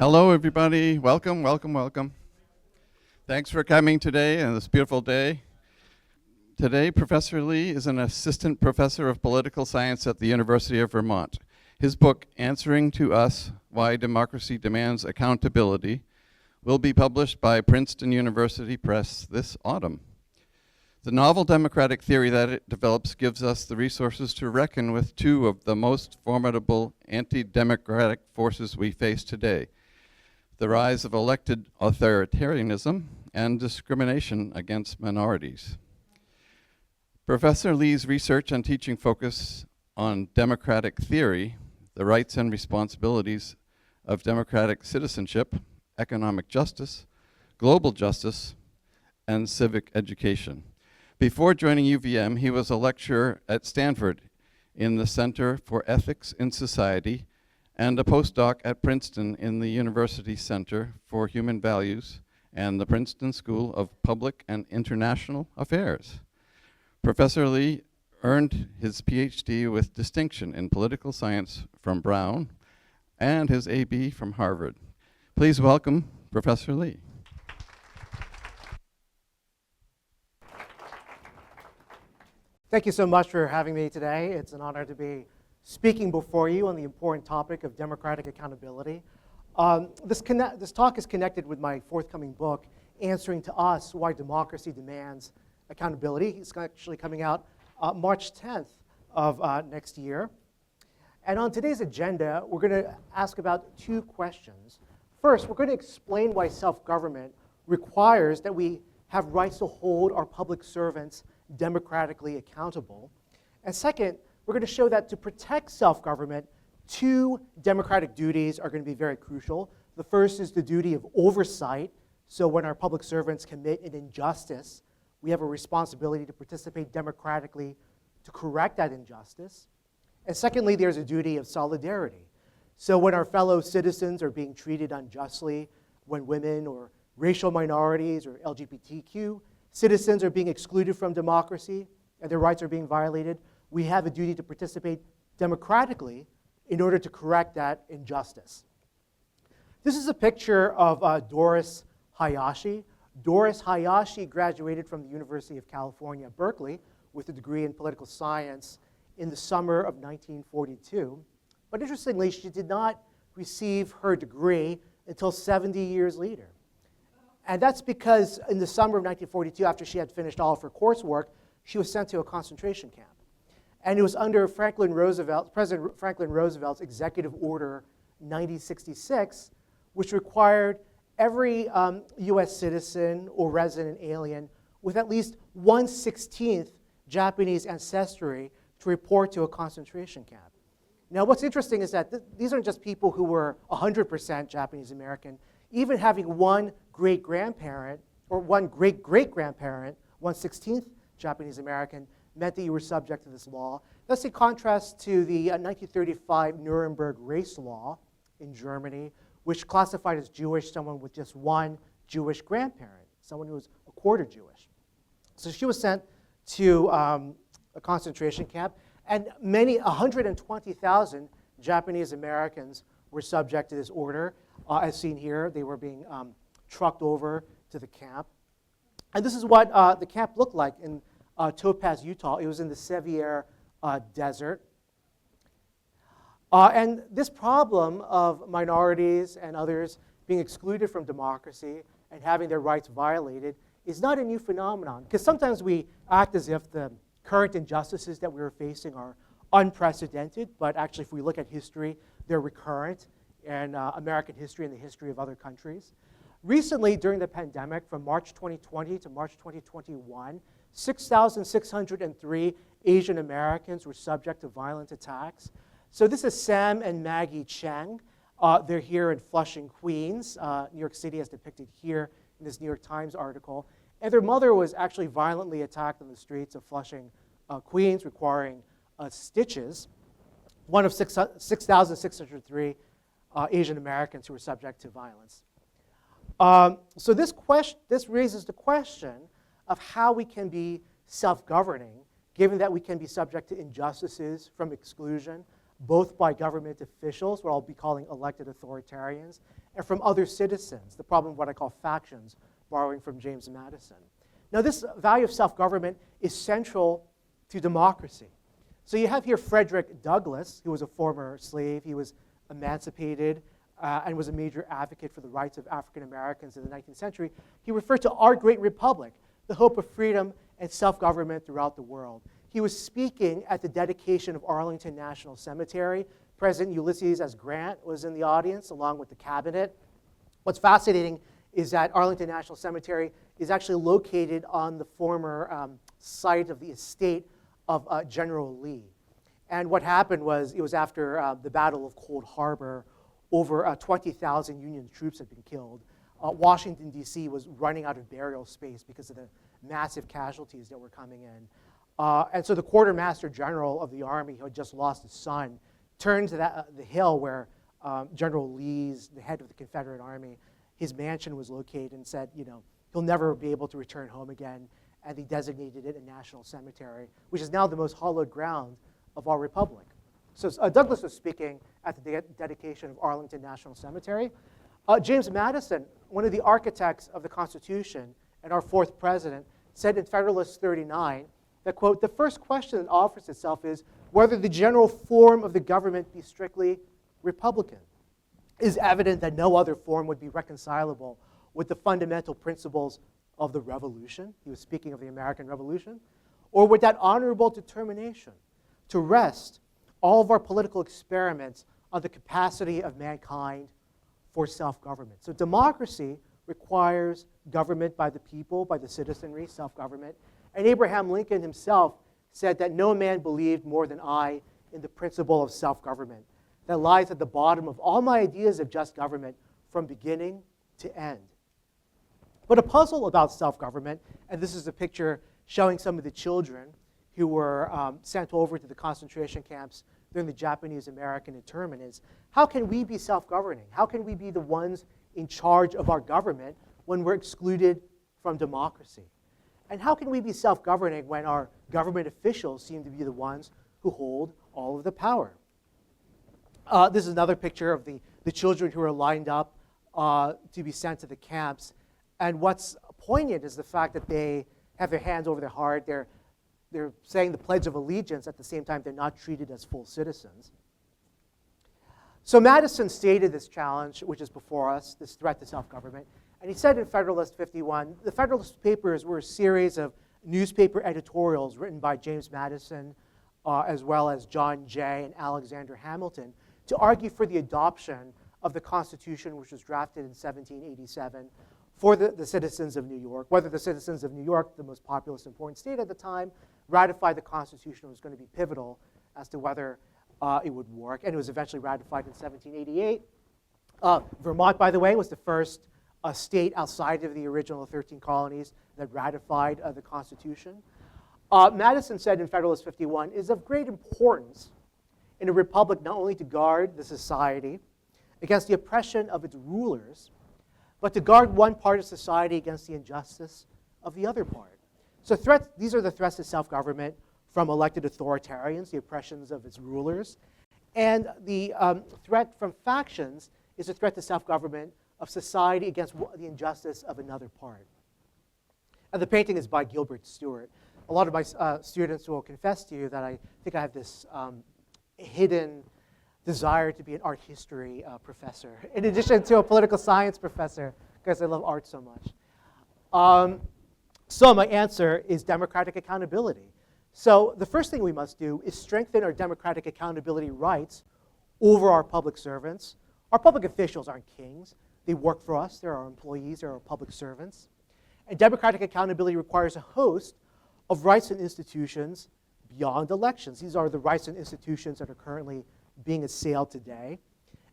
Hello, everybody. Welcome, welcome, welcome. Thanks for coming today on this beautiful day. Today, Professor Lee is an assistant professor of political science at the University of Vermont. His book, Answering to Us, Why Democracy Demands Accountability, will be published by Princeton University Press this autumn. The novel democratic theory that it develops gives us the resources to reckon with two of the most formidable anti-democratic forces we face today: the rise of elected authoritarianism and discrimination against minorities. Professor Lee's research and teaching focus on democratic theory, the rights and responsibilities of democratic citizenship, economic justice, global justice, and civic education. Before joining UVM, he was a lecturer at Stanford in the Center for Ethics in Society and a postdoc at Princeton in the University Center for Human Values and the Princeton School of Public and International Affairs. Professor Lee earned his PhD with distinction in political science from Brown and his AB from Harvard. Please welcome Professor Lee. Thank you so much for having me today. It's an honor to be speaking before you on the important topic of democratic accountability. This talk is connected with my forthcoming book, Answering to Us, Why Democracy Demands Accountability. It's actually coming out March 10th of next year. And on today's agenda, we're going to ask about two questions. First, we're going to explain why self-government requires that we have rights to hold our public servants democratically accountable. And second, we're going to show that to protect self-government, two democratic duties are going to be very crucial. The first is the duty of oversight. So when our public servants commit an injustice, we have a responsibility to participate democratically to correct that injustice. And secondly, there's a duty of solidarity. So when our fellow citizens are being treated unjustly, when women or racial minorities or LGBTQ citizens are being excluded from democracy and their rights are being violated, we have a duty to participate democratically in order to correct that injustice. This is a picture of Doris Hayashi. Doris Hayashi graduated from the University of California, Berkeley, with a degree in political science in the summer of 1942. But interestingly, she did not receive her degree until 70 years later. And that's because in the summer of 1942, after she had finished all of her coursework, she was sent to a concentration camp. And it was under President Franklin Roosevelt's Executive Order 9066, which required every US citizen or resident alien with at least 1/16th Japanese ancestry to report to a concentration camp. Now, what's interesting is that these aren't just people who were 100% Japanese American. Even having one great-grandparent or one great-great-grandparent, 1/16th Japanese American, meant that you were subject to this law. That's in contrast to the 1935 Nuremberg race law in Germany, which classified as Jewish someone with just one Jewish grandparent, someone who was a quarter Jewish. So she was sent to a concentration camp, and 120,000 Japanese Americans were subject to this order. As seen here, they were being trucked over to the camp. And this is what the camp looked like in Topaz, Utah. It was in the Sevier Desert. And this problem of minorities and others being excluded from democracy and having their rights violated is not a new phenomenon, because sometimes we act as if the current injustices that we are facing are unprecedented, but actually if we look at history, they're recurrent in American history and the history of other countries. Recently, during the pandemic, from March 2020 to March 2021, 6,603 Asian Americans were subject to violent attacks. So this is Sam and Maggie Cheng. They're here in Flushing, Queens, New York City, as depicted here in this New York Times article. And their mother was actually violently attacked on the streets of Flushing, Queens, requiring stitches. One of 6,603 Asian Americans who were subject to violence. So this raises the question of how we can be self-governing, given that we can be subject to injustices from exclusion, both by government officials, what I'll be calling elected authoritarians, and from other citizens, the problem of what I call factions, borrowing from James Madison. Now, this value of self-government is central to democracy. So you have here Frederick Douglass, who was a former slave. He was emancipated and was a major advocate for the rights of African Americans in the 19th century. He referred to our great republic, the hope of freedom and self-government throughout the world. He was speaking at the dedication of Arlington National Cemetery. President Ulysses S. Grant was in the audience, along with the cabinet. What's fascinating is that Arlington National Cemetery is actually located on the former site of the estate of General Lee. And what happened was, it was after the Battle of Cold Harbor, over 20,000 Union troops had been killed. Washington, D.C. was running out of burial space because of the massive casualties that were coming in. And so the quartermaster general of the army, who had just lost his son, turned to the hill where General Lee's, the head of the Confederate Army, his mansion was located, and said, he'll never be able to return home again. And he designated it a national cemetery, which is now the most hallowed ground of our republic. So Douglass was speaking at the dedication of Arlington National Cemetery. James Madison, one of the architects of the Constitution and our fourth president, said in Federalist 39 that, quote, "The first question that offers itself is whether the general form of the government be strictly Republican. It is evident that no other form would be reconcilable with the fundamental principles of the Revolution," he was speaking of the American Revolution, "or with that honorable determination to rest all of our political experiments on the capacity of mankind for self-government." So democracy requires government by the people, by the citizenry, self-government. And Abraham Lincoln himself said that no man believed more than I in the principle of self-government that lies at the bottom of all my ideas of just government from beginning to end. But a puzzle about self-government, and this is a picture showing some of the children who were sent over to the concentration camps during the Japanese-American internment, is how can we be self-governing? How can we be the ones in charge of our government when we're excluded from democracy? And how can we be self-governing when our government officials seem to be the ones who hold all of the power? This is another picture of the children who are lined up to be sent to the camps. And what's poignant is the fact that they have their hands over their heart. They're saying the Pledge of Allegiance. At the same time, they're not treated as full citizens. So Madison stated this challenge, which is before us, this threat to self-government. And he said in Federalist 51, the Federalist Papers were a series of newspaper editorials written by James Madison, as well as John Jay and Alexander Hamilton, to argue for the adoption of the Constitution, which was drafted in 1787, for the citizens of New York. Whether the citizens of New York, the most populous, important state at the time, ratified the Constitution was going to be pivotal as to whether it would work. And it was eventually ratified in 1788. Vermont, by the way, was the first state outside of the original 13 colonies that ratified the Constitution. Madison said in Federalist 51, "It is of great importance in a republic not only to guard the society against the oppression of its rulers, but to guard one part of society against the injustice of the other part." So these are the threats to self-government from elected authoritarians, the oppressions of its rulers. And the threat from factions is a threat to self-government of society against the injustice of another part. And the painting is by Gilbert Stuart. A lot of my students will confess to you that I think I have this hidden desire to be an art history professor, in addition to a political science professor, because I love art so much. So my answer is democratic accountability. So the first thing we must do is strengthen our democratic accountability rights over our public servants. Our public officials aren't kings. They work for us. They're our employees. They're our public servants. And democratic accountability requires a host of rights and institutions beyond elections. These are the rights and institutions that are currently being assailed today.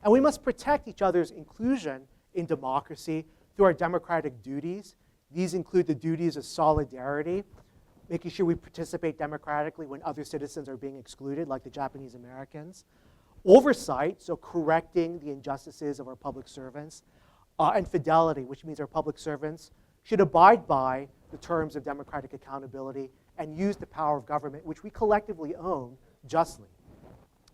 And we must protect each other's inclusion in democracy through our democratic duties. These include the duties of solidarity, making sure we participate democratically when other citizens are being excluded, like the Japanese Americans. Oversight, so correcting the injustices of our public servants. And fidelity, which means our public servants should abide by the terms of democratic accountability and use the power of government, which we collectively own, justly.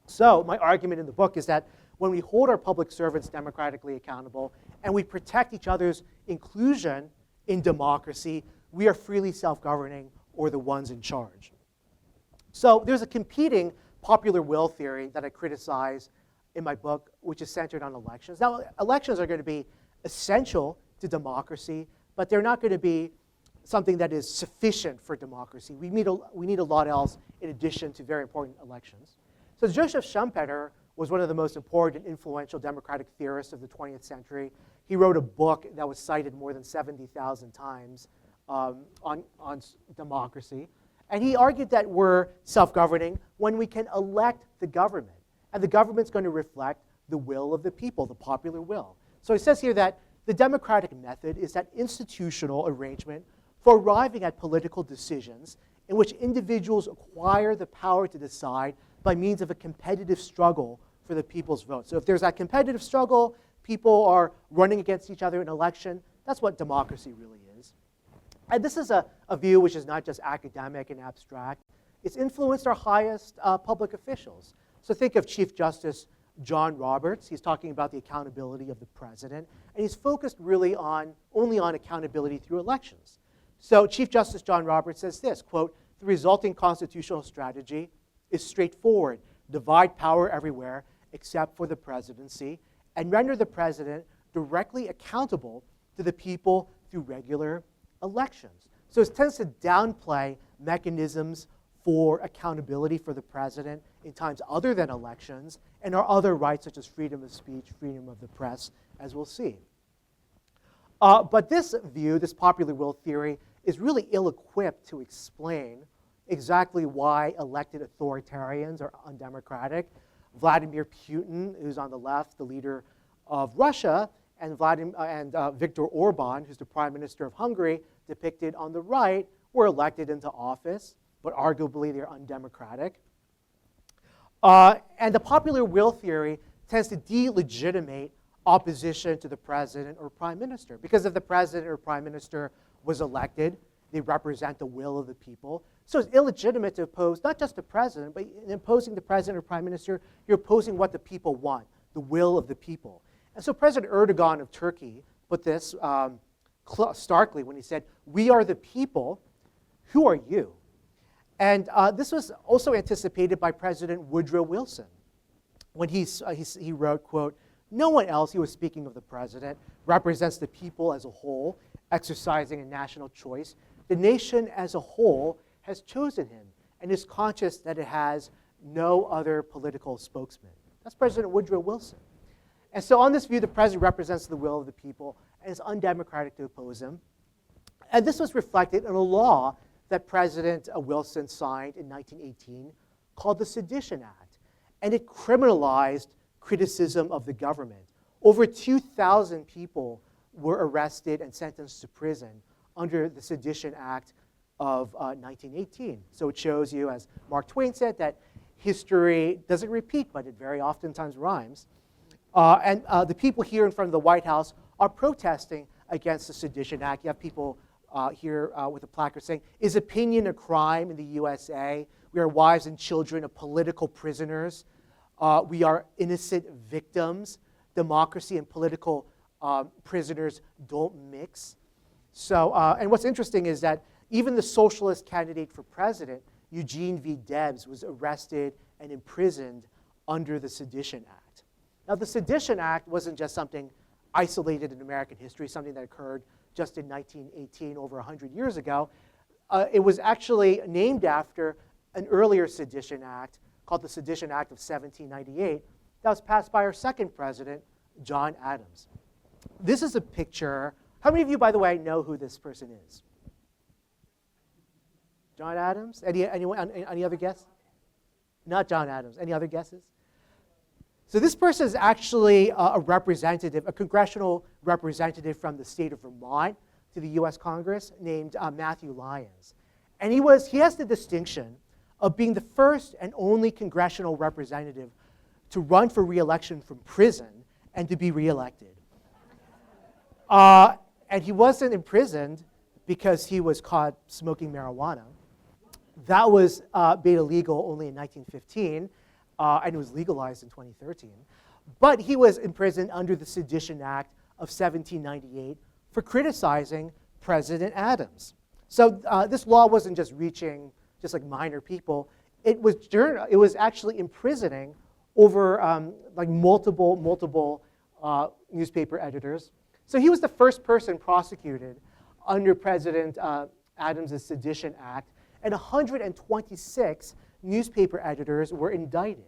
So my argument in the book is that when we hold our public servants democratically accountable and we protect each other's inclusion in democracy, we are freely self-governing or the ones in charge. So there's a competing popular will theory that I criticize in my book, which is centered on elections. Now, elections are going to be essential to democracy, but they're not going to be something that is sufficient for democracy. We need a lot else in addition to very important elections. So Joseph Schumpeter was one of the most important and influential democratic theorists of the 20th century. He wrote a book that was cited more than 70,000 times on democracy. And he argued that we're self-governing when we can elect the government. And the government's going to reflect the will of the people, the popular will. So he says here that the democratic method is that institutional arrangement for arriving at political decisions in which individuals acquire the power to decide by means of a competitive struggle for the people's vote. So if there's that competitive struggle, people are running against each other in an election, that's what democracy really is. And this is a view which is not just academic and abstract. It's influenced our highest public officials. So think of Chief Justice John Roberts. He's talking about the accountability of the president, and he's focused really only on accountability through elections. So Chief Justice John Roberts says this, quote, "The resulting constitutional strategy is straightforward. Divide power everywhere except for the presidency, and render the president directly accountable to the people through regular elections." So it tends to downplay mechanisms for accountability for the president in times other than elections, and our other rights such as freedom of speech, freedom of the press, as we'll see. But this view, this popular will theory, is really ill-equipped to explain exactly why elected authoritarians are undemocratic. Vladimir Putin, who's on the left, the leader of Russia, and Viktor Orban, who's the prime minister of Hungary, depicted on the right, were elected into office, but arguably they're undemocratic. And the popular will theory tends to delegitimate opposition to the president or prime minister. Because if the president or prime minister was elected, they represent the will of the people. So it's illegitimate to oppose not just the president, but in opposing the president or prime minister, you're opposing what the people want, the will of the people. And so President Erdogan of Turkey put this starkly when he said, "We are the people, who are you?" And this was also anticipated by President Woodrow Wilson when he wrote, quote, "No one else," he was speaking of the president, "represents the people as a whole, exercising a national choice. The nation as a whole has chosen him and is conscious that it has no other political spokesman." That's President Woodrow Wilson. And so on this view, the president represents the will of the people and it's undemocratic to oppose him. And this was reflected in a law that President Wilson signed in 1918 called the Sedition Act. And it criminalized criticism of the government. Over 2,000 people were arrested and sentenced to prison under the Sedition Act of 1918. So it shows you, as Mark Twain said, that history doesn't repeat, but it very oftentimes rhymes. And the people here in front of the White House are protesting against the Sedition Act. You have people here with a placard saying, "Is opinion a crime in the USA? We are wives and children of political prisoners. We are innocent victims. Democracy and political prisoners don't mix." So, and what's interesting is that even the socialist candidate for president, Eugene V. Debs, was arrested and imprisoned under the Sedition Act. Now, the Sedition Act wasn't just something isolated in American history, something that occurred just in 1918, over 100 years ago. It was actually named after an earlier Sedition Act called the Sedition Act of 1798 that was passed by our second president, John Adams. This is a picture. How many of you, by the way, know who this person is? John Adams? Any other guess? Not John Adams. Any other guesses? So this person is actually a representative, a congressional representative from the state of Vermont to the US Congress named Matthew Lyons. And he has the distinction of being the first and only congressional representative to run for re-election from prison and to be re-elected. And he wasn't imprisoned because he was caught smoking marijuana. That was made illegal only in 1915. and it was legalized in 2013. But he was imprisoned under the Sedition Act of 1798 for criticizing President Adams. So this law wasn't just reaching just like minor people. It was actually imprisoning over like multiple newspaper editors. So he was the first person prosecuted under President Adams' Sedition Act, and 126 newspaper editors were indicted.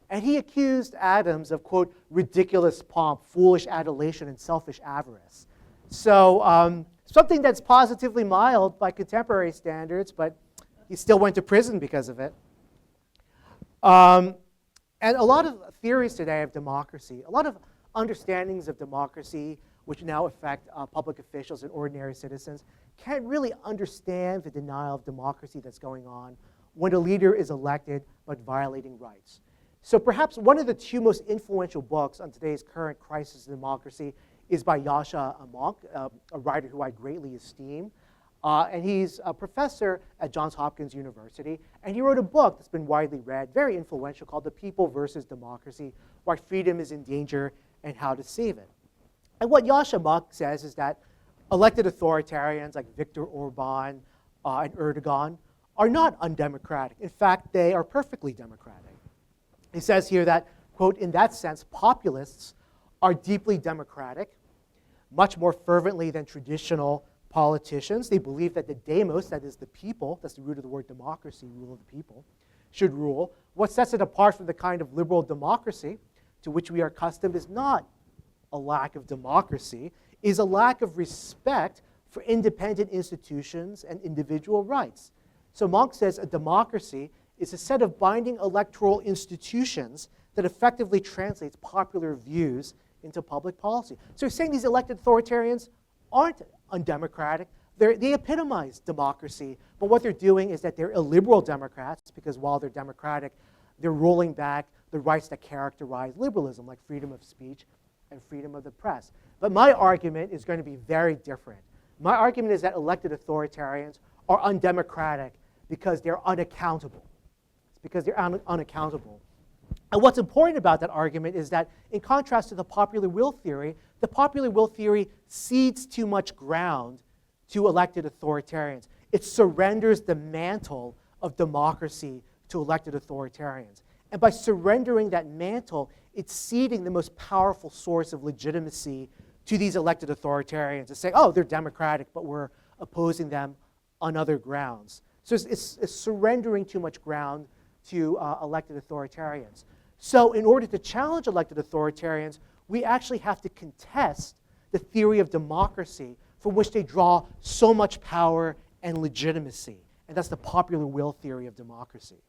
And he accused Adams of, quote, ridiculous pomp, foolish adulation, and selfish avarice. So something that's positively mild by contemporary standards, but he still went to prison because of it. And a lot of theories today of democracy, a lot of understandings of democracy, which now affect public officials and ordinary citizens, can't really understand the denial of democracy that's going on when a leader is elected but violating rights. So perhaps one of the two most influential books on today's current crisis of democracy is by Yasha Monk, a writer who I greatly esteem. And he's a professor at Johns Hopkins University. And he wrote a book that's been widely read, very influential, called The People versus Democracy, Why Freedom is in Danger and How to Save It. And what Yasha Monk says is that elected authoritarians like Viktor Orban and Erdogan are not undemocratic. In fact, they are perfectly democratic. He says here that, quote, in that sense, populists are deeply democratic, much more fervently than traditional politicians. They believe that the demos, that is the people, that's the root of the word democracy, rule of the people, should rule. What sets it apart from the kind of liberal democracy to which we are accustomed is not a lack of democracy, is a lack of respect for independent institutions and individual rights. So Monk says a democracy is a set of binding electoral institutions that effectively translates popular views into public policy. So he's saying these elected authoritarians aren't undemocratic. They epitomize democracy, but what they're doing is that they're illiberal Democrats, because while they're democratic, they're rolling back the rights that characterize liberalism, like freedom of speech and freedom of the press. But my argument is going to be very different. My argument is that elected authoritarians are undemocratic because they're unaccountable. It's because they're unaccountable. And what's important about that argument is that, in contrast to the popular will theory, the popular will theory cedes too much ground to elected authoritarians. It surrenders the mantle of democracy to elected authoritarians. And by surrendering that mantle, it's ceding the most powerful source of legitimacy to these elected authoritarians to say, oh, they're democratic, but we're opposing them on other grounds. So it's surrendering too much ground to elected authoritarians. So in order to challenge elected authoritarians, we actually have to contest the theory of democracy from which they draw so much power and legitimacy. And that's the popular will theory of democracy.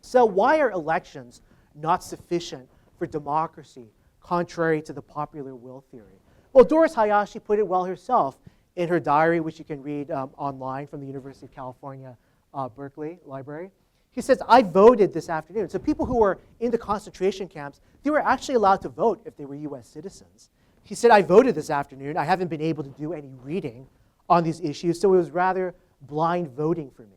So why are elections not sufficient for democracy, contrary to the popular will theory? Well, Doris Hayashi put it well herself in her diary, which you can read online from the University of California, Berkeley Library. She says, I voted this afternoon. So people who were in the concentration camps, they were actually allowed to vote if they were US citizens. She said, I voted this afternoon. I haven't been able to do any reading on these issues, so it was rather blind voting for me.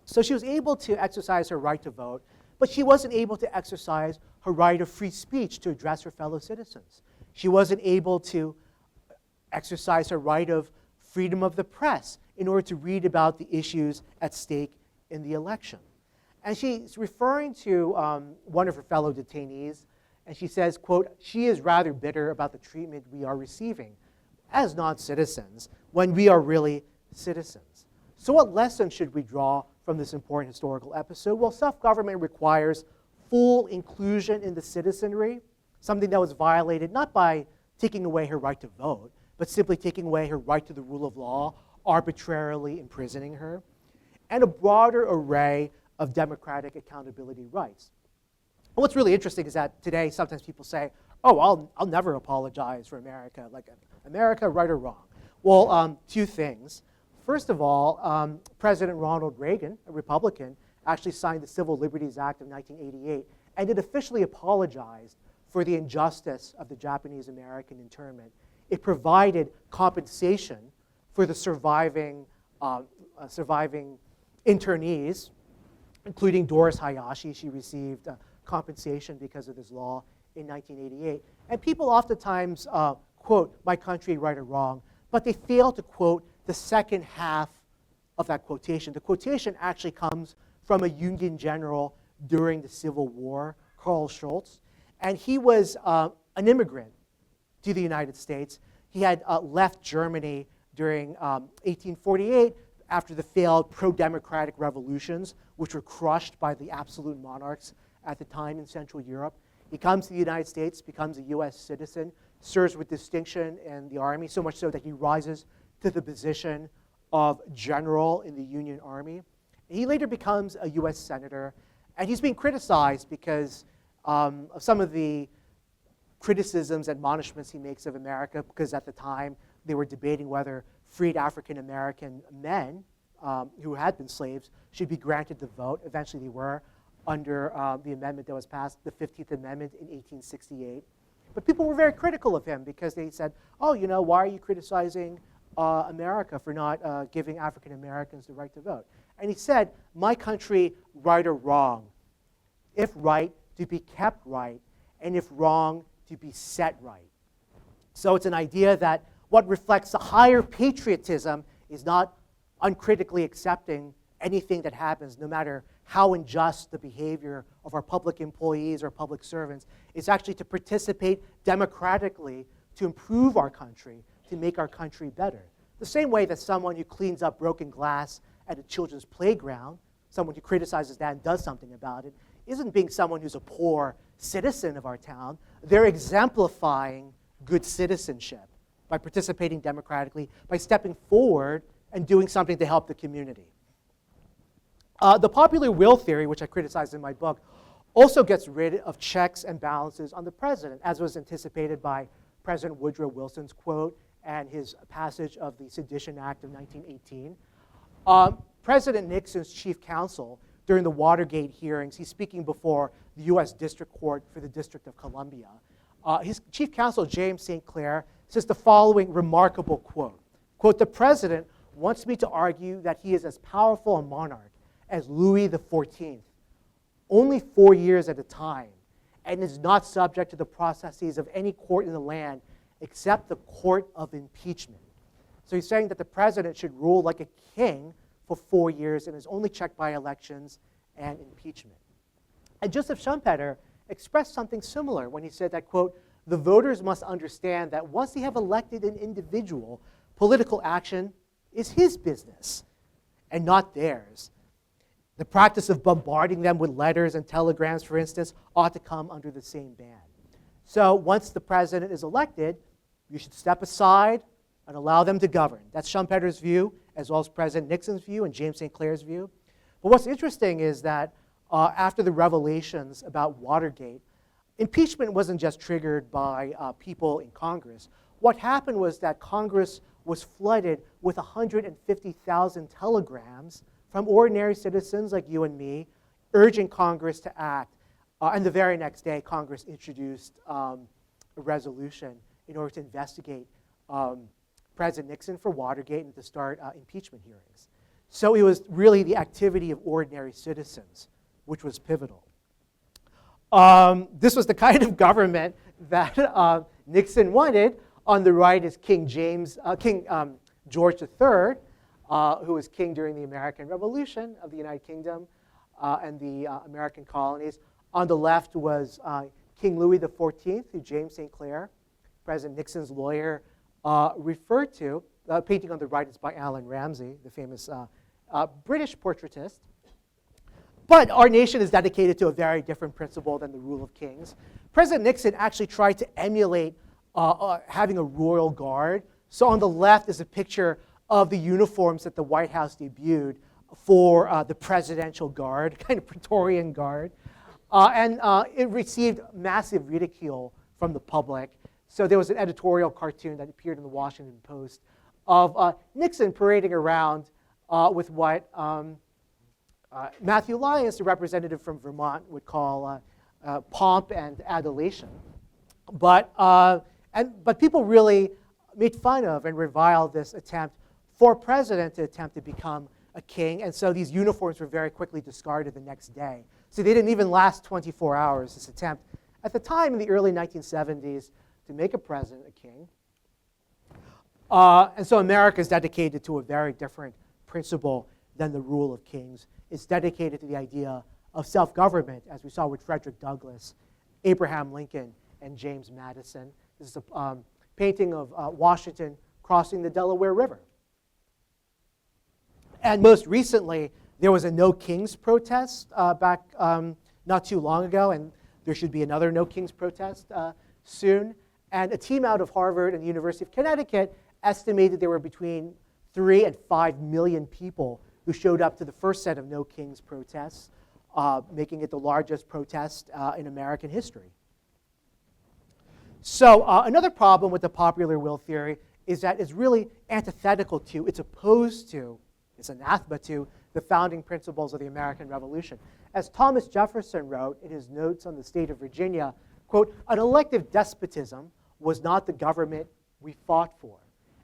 So she was able to exercise her right to vote, but she wasn't able to exercise her right of free speech to address her fellow citizens. She wasn't able to exercise her right of freedom of the press in order to read about the issues at stake in the election. And she's referring to one of her fellow detainees, and she says, quote, she is rather bitter about the treatment we are receiving as non-citizens when we are really citizens. So what lesson should we draw from this important historical episode? Well, self-government requires full inclusion in the citizenry, something that was violated not by taking away her right to vote, but simply taking away her right to the rule of law, arbitrarily imprisoning her, and a broader array of democratic accountability rights. And what's really interesting is that today sometimes people say, oh, I'll never apologize for America, like America, right or wrong. Well, two things. First of all, President Ronald Reagan, a Republican, actually signed the Civil Liberties Act of 1988, and it officially apologized for the injustice of the Japanese-American internment. It provided compensation for the surviving internees, including Doris Hayashi. She received compensation because of this law in 1988. And people oftentimes quote my country right or wrong, but they fail to quote the second half of that quotation. The quotation actually comes from a Union general during the Civil War, Karl Schulz, and he was an immigrant to the United States. He had left Germany during 1848 after the failed pro-democratic revolutions, which were crushed by the absolute monarchs at the time in Central Europe. He comes to the United States, becomes a US citizen, serves with distinction in the Army, so much so that he rises to the position of general in the Union Army. He later becomes a US senator, and he's being criticized because of some of the criticisms and admonishments he makes of America, because at the time they were debating whether freed African American men who had been slaves should be granted the vote. Eventually they were under the amendment that was passed, the 15th Amendment in 1868. But people were very critical of him because they said, oh, you know, why are you criticizing America for not giving African Americans the right to vote? And he said, my country, right or wrong, if right, to be kept right, and if wrong, to be set right. So it's an idea that what reflects a higher patriotism is not uncritically accepting anything that happens, no matter how unjust the behavior of our public employees or public servants. It's actually to participate democratically to improve our country, to make our country better. The same way that someone who cleans up broken glass at a children's playground, someone who criticizes that and does something about it, isn't being someone who's a poor citizen of our town. They're exemplifying good citizenship by participating democratically, by stepping forward and doing something to help the community. The popular will theory, which I criticize in my book, also gets rid of checks and balances on the president, as was anticipated by President Woodrow Wilson's quote and his passage of the Sedition Act of 1918. President Nixon's chief counsel during the Watergate hearings, he's speaking before the U.S. District Court for the District of Columbia. His chief counsel, James St. Clair, says the following remarkable quote. Quote, the president wants me to argue that he is as powerful a monarch as Louis XIV, only 4 years at a time, and is not subject to the processes of any court in the land except the court of impeachment. So he's saying that the president should rule like a king for 4 years and is only checked by elections and impeachment. And Joseph Schumpeter expressed something similar when he said that, quote, the voters must understand that once they have elected an individual, political action is his business and not theirs. The practice of bombarding them with letters and telegrams, for instance, ought to come under the same ban. So once the president is elected, you should step aside and allow them to govern. That's Schumpeter's view, as well as President Nixon's view and James St. Clair's view. But what's interesting is that after the revelations about Watergate, impeachment wasn't just triggered by people in Congress. What happened was that Congress was flooded with 150,000 telegrams from ordinary citizens like you and me, urging Congress to act. And the very next day, Congress introduced a resolution in order to investigate President Nixon for Watergate and to start impeachment hearings. So it was really the activity of ordinary citizens which was pivotal. This was the kind of government that Nixon wanted. On the right is King George III, who was king during the American Revolution of the United Kingdom and the American colonies. On the left was King Louis XIV, who James St. Clair, President Nixon's lawyer, referred to. The painting on the right is by Alan Ramsay, the famous British portraitist. But our nation is dedicated to a very different principle than the rule of kings. President Nixon actually tried to emulate having a royal guard. So on the left is a picture of the uniforms that the White House debuted for the presidential guard, kind of Praetorian guard. And it received massive ridicule from the public. So there was an editorial cartoon that appeared in the Washington Post of Nixon parading around with what Matthew Lyons, the representative from Vermont, would call pomp and adulation. But people really made fun of and reviled this attempt for a president to attempt to become a king. And so these uniforms were very quickly discarded the next day. So they didn't even last 24 hours, this attempt, at the time in the early 1970s, to make a president a king. And so America is dedicated to a very different principle than the rule of kings. It's dedicated to the idea of self-government, as we saw with Frederick Douglass, Abraham Lincoln, and James Madison. This is a painting of Washington crossing the Delaware River. And most recently, there was a No Kings protest back not too long ago, and there should be another No Kings protest soon. And a team out of Harvard and the University of Connecticut estimated there were between 3 and 5 million people who showed up to the first set of No Kings protests, making it the largest protest in American history. So another problem with the popular will theory is that it's really antithetical to, it's opposed to, it's anathema to the founding principles of the American Revolution. As Thomas Jefferson wrote in his notes on the state of Virginia, quote, "An elective despotism was not the government we fought for."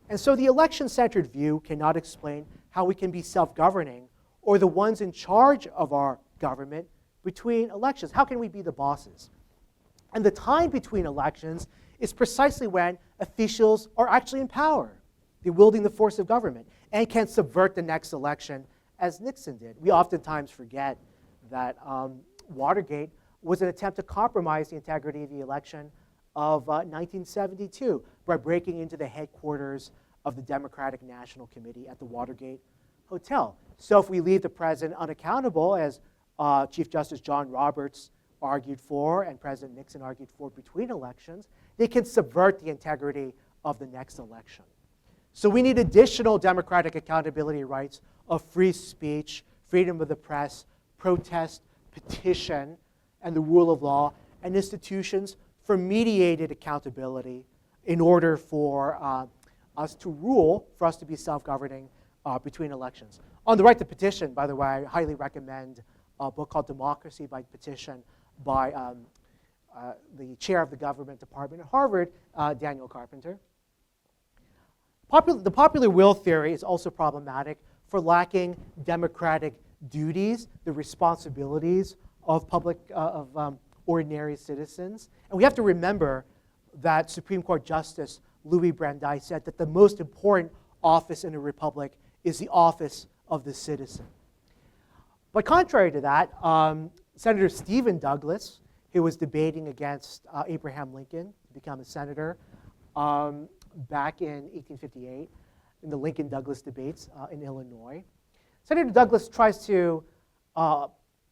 And so the election-centered view cannot explain how we can be self-governing or the ones in charge of our government between elections. How can we be the bosses? And the time between elections is precisely when officials are actually in power. They're wielding the force of government and can subvert the next election, as Nixon did. We oftentimes forget that Watergate was an attempt to compromise the integrity of the election of 1972 by breaking into the headquarters of the Democratic National Committee at the Watergate Hotel. So if we leave the president unaccountable, as Chief Justice John Roberts argued for and President Nixon argued for between elections, they can subvert the integrity of the next election. So we need additional democratic accountability rights of free speech, freedom of the press, protest, petition, and the rule of law, and institutions for mediated accountability in order for us to rule, for us to be self-governing between elections. On the right to petition, by the way, I highly recommend a book called Democracy by Petition by the chair of the government department at Harvard, Daniel Carpenter. The popular will theory is also problematic for lacking democratic duties, the responsibilities of ordinary citizens. And we have to remember that Supreme Court Justice Louis Brandeis said that the most important office in a republic is the office of the citizen. But contrary to that, Senator Stephen Douglas, who was debating against Abraham Lincoln to become a senator back in 1858 in the Lincoln-Douglas debates in Illinois, Senator Douglas tries to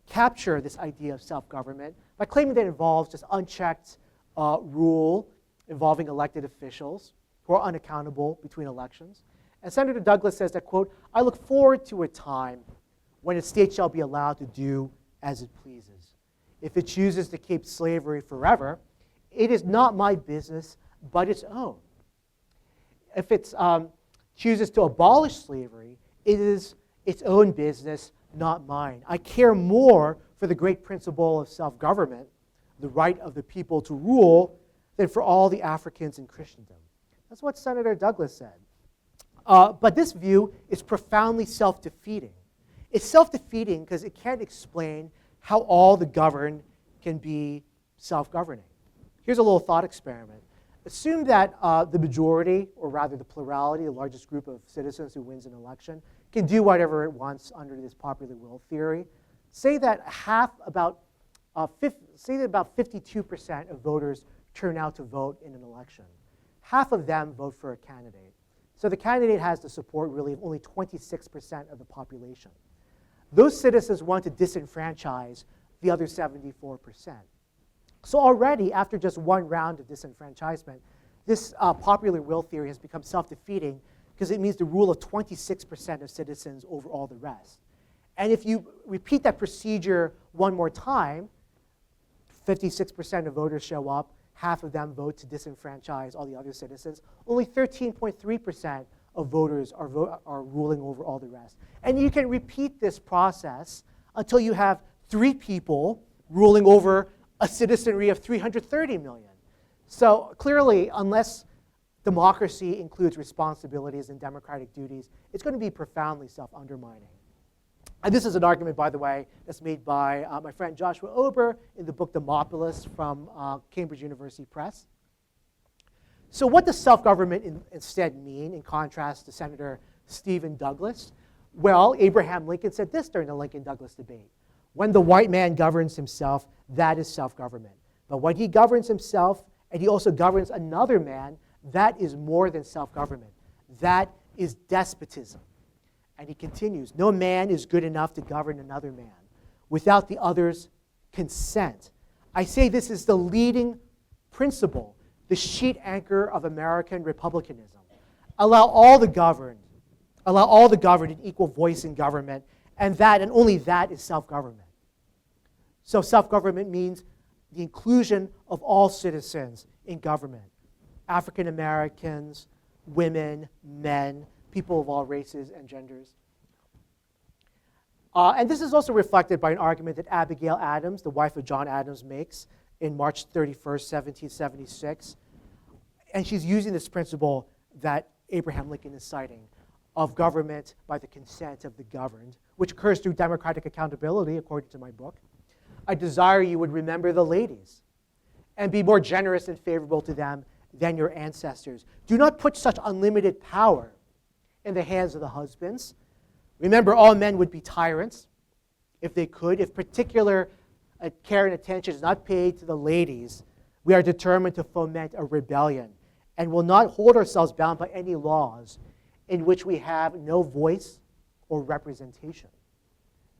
capture this idea of self-government by claiming that it involves just unchecked rule involving elected officials who are unaccountable between elections. And Senator Douglas says that, quote, "I look forward to a time when a state shall be allowed to do as it pleases. If it chooses to keep slavery forever, it is not my business, but its own. If it chooses to abolish slavery, it is its own business, not mine. I care more for the great principle of self-government, the right of the people to rule, than for all the Africans in Christendom." That's what Senator Douglas said. But this view is profoundly self-defeating. It's self-defeating because it can't explain how all the governed can be self-governing. Here's a little thought experiment. Assume that the majority, or rather the plurality, the largest group of citizens who wins an election, can do whatever it wants under this popular will theory. Say that about 52% of voters turn out to vote in an election. Half of them vote for a candidate. So the candidate has the support really of only 26% of the population. Those citizens want to disenfranchise the other 74%. So already, after just one round of disenfranchisement, this popular will theory has become self-defeating because it means the rule of 26% of citizens over all the rest. And if you repeat that procedure one more time, 56% of voters show up, half of them vote to disenfranchise all the other citizens. Only 13.3% of voters are ruling over all the rest. And you can repeat this process until you have 3 people ruling over a citizenry of 330 million. So clearly, unless democracy includes responsibilities and democratic duties, it's going to be profoundly self-undermining. And this is an argument, by the way, that's made by my friend Joshua Ober in the book Demopolis from Cambridge University Press. So what does self-government instead mean in contrast to Senator Stephen Douglas? Well, Abraham Lincoln said this during the Lincoln-Douglas debate. When the white man governs himself, that is self-government. But when he governs himself and he also governs another man, that is more than self-government. That is despotism. And he continues, no man is good enough to govern another man without the other's consent. I say this is the leading principle, the sheet anchor of American republicanism. Allow all the governed an equal voice in government, and that, and only that, is self-government. So self-government means the inclusion of all citizens in government. African Americans, women, men, people of all races and genders. And this is also reflected by an argument that Abigail Adams, the wife of John Adams, makes in March 31st, 1776. And she's using this principle that Abraham Lincoln is citing of government by the consent of the governed, which occurs through democratic accountability, according to my book. I desire you would remember the ladies and be more generous and favorable to them than your ancestors. Do not put such unlimited power in the hands of the husbands. Remember, all men would be tyrants if they could. If particular care and attention is not paid to the ladies, we are determined to foment a rebellion and will not hold ourselves bound by any laws in which we have no voice or representation.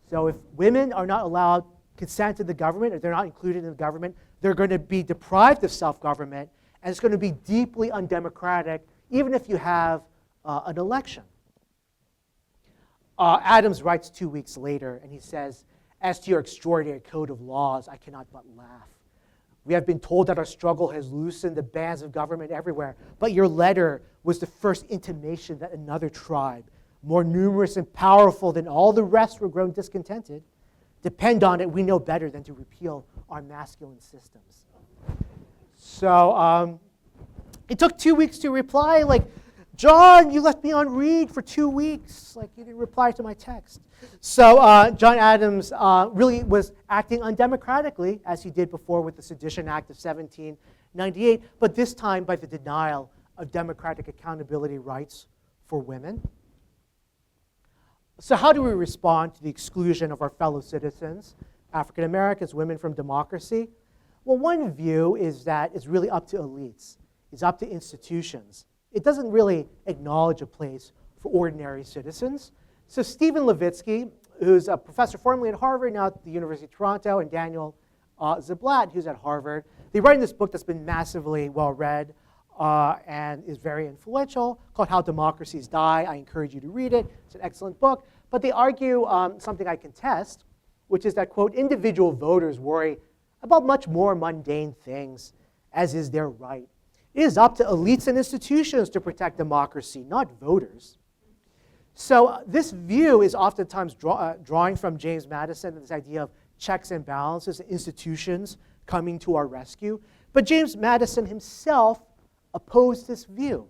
So if women are not allowed consent to the government, if they're not included in the government, they're going to be deprived of self-government, and it's going to be deeply undemocratic, even if you have an election. Adams writes 2 weeks later, and he says, as to your extraordinary code of laws, I cannot but laugh. We have been told that our struggle has loosened the bands of government everywhere, but your letter was the first intimation that another tribe, more numerous and powerful than all the rest, were grown discontented. Depend on it, we know better than to repeal our masculine systems. So it took 2 weeks to reply, like, John, you left me on read for 2 weeks. Like, you didn't reply to my text. So John Adams really was acting undemocratically, as he did before with the Sedition Act of 1798, but this time by the denial of democratic accountability rights for women. So how do we respond to the exclusion of our fellow citizens, African Americans, women, from democracy? Well, one view is that it's really up to elites. It's up to institutions. It doesn't really acknowledge a place for ordinary citizens. So Stephen Levitsky, who's a professor formerly at Harvard, now at the University of Toronto, and Daniel Ziblatt, who's at Harvard, they write in this book that's been massively well-read and is very influential, called How Democracies Die. I encourage you to read it. It's an excellent book. But they argue something I contest, which is that, quote, individual voters worry about much more mundane things, as is their right. It is up to elites and institutions to protect democracy, not voters. So this view is oftentimes drawing from James Madison and this idea of checks and balances, institutions coming to our rescue. But James Madison himself opposed this view.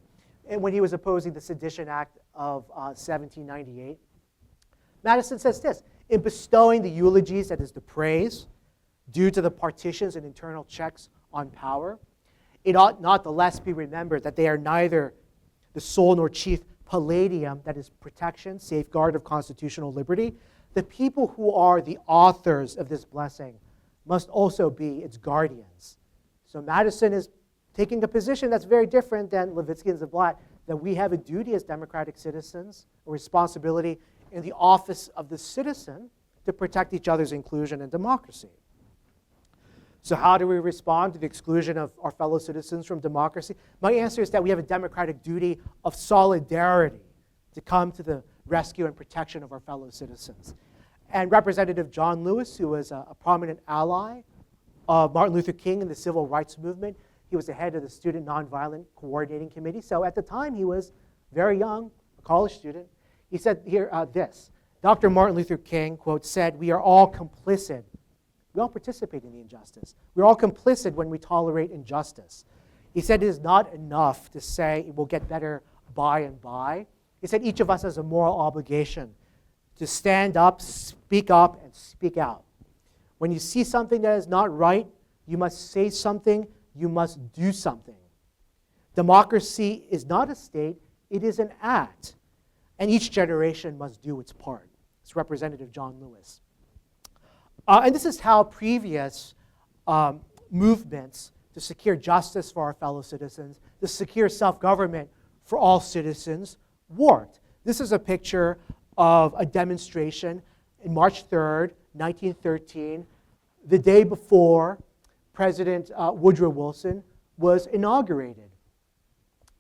And when he was opposing the Sedition Act of 1798, Madison says this, in bestowing the eulogies, that is the praise, due to the partitions and internal checks on power, it ought not the less be remembered that they are neither the sole nor chief palladium, that is protection, safeguard of constitutional liberty. The people who are the authors of this blessing must also be its guardians. So Madison is taking a position that's very different than Levitsky and Ziblatt, that we have a duty as democratic citizens, a responsibility in the office of the citizen to protect each other's inclusion and democracy. So how do we respond to the exclusion of our fellow citizens from democracy? My answer is that we have a democratic duty of solidarity to come to the rescue and protection of our fellow citizens. And Representative John Lewis, who was a prominent ally of Martin Luther King in the civil rights movement, he was the head of the Student Nonviolent Coordinating Committee. So at the time, he was very young, a college student. He said here this, Dr. Martin Luther King, quote, said, we are all complicit. We all participate in the injustice. We're all complicit when we tolerate injustice. He said it is not enough to say it will get better by and by. He said each of us has a moral obligation to stand up, and speak out. When you see something that is not right, you must say something, you must do something. Democracy is not a state, it is an act. And each generation must do its part. It's Representative John Lewis. And this is how previous movements to secure justice for our fellow citizens, to secure self-government for all citizens, worked. This is a picture of a demonstration in March 3rd, 1913, the day before President Woodrow Wilson was inaugurated.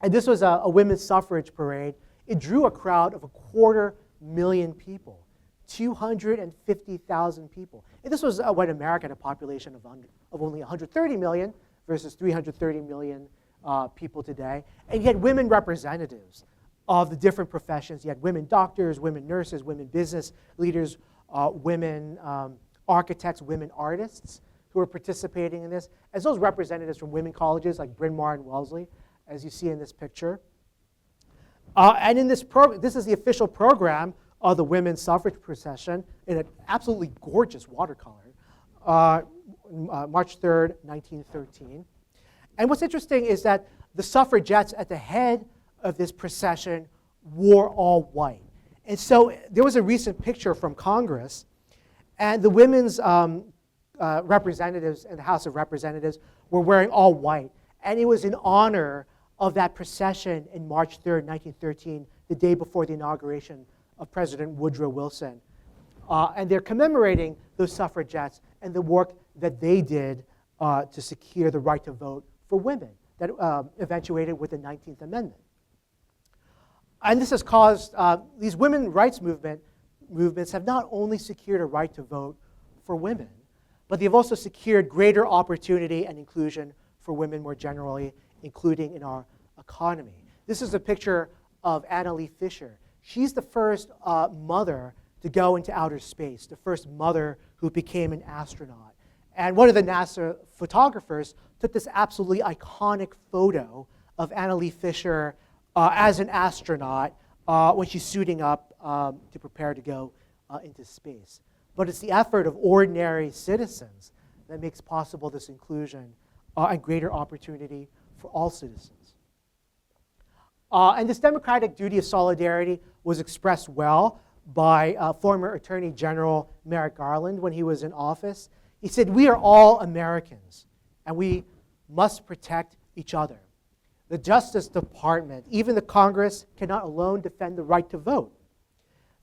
And this was a women's suffrage parade. It drew a crowd of 250,000 people, 250,000 people. And this was when America had a population of only 130 million versus 330 million people today. And you had women representatives of the different professions. You had women doctors, women nurses, women business leaders, women architects, women artists who were participating in this, as well as representatives from women colleges like Bryn Mawr and Wellesley, as you see in this picture. And in this program, this is the official program of the women's suffrage procession in an absolutely gorgeous watercolor, March 3rd, 1913. And what's interesting is that the suffragettes at the head of this procession wore all white. And so there was a recent picture from Congress, and the women's representatives in the House of Representatives were wearing all white. And it was in honor of that procession in March 3rd, 1913, the day before the inauguration of President Woodrow Wilson. And they're commemorating those suffragettes and the work that they did to secure the right to vote for women that eventuated with the 19th Amendment. And this has caused, these women's rights movements have not only secured a right to vote for women, but they've also secured greater opportunity and inclusion for women more generally, including in our economy. This is a picture of Anna Lee Fisher. She's the first mother to go into outer space, the first mother who became an astronaut. And one of the NASA photographers took this absolutely iconic photo of Anna Lee Fisher as an astronaut when she's suiting up to prepare to go into space. But it's the effort of ordinary citizens that makes possible this inclusion and greater opportunity for all citizens. And this democratic duty of solidarity was expressed well by former Attorney General Merrick Garland when he was in office. He said, "We are all Americans, and we must protect each other. The Justice Department, even the Congress, cannot alone defend the right to vote.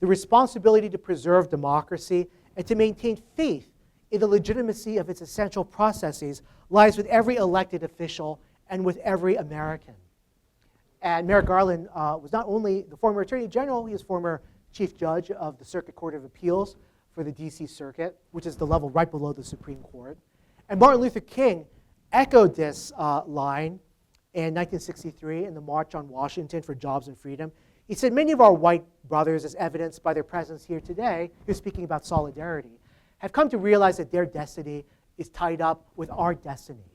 The responsibility to preserve democracy and to maintain faith in the legitimacy of its essential processes lies with every elected official and with every American." And Merrick Garland was not only the former Attorney General, he was former Chief Judge of the Circuit Court of Appeals for the DC Circuit, which is the level right below the Supreme Court. And Martin Luther King echoed this line in 1963 in the March on Washington for Jobs and Freedom. He said, "Many of our white brothers, as evidenced by their presence here today," he was speaking about solidarity, "have come to realize that their destiny is tied up with our destiny.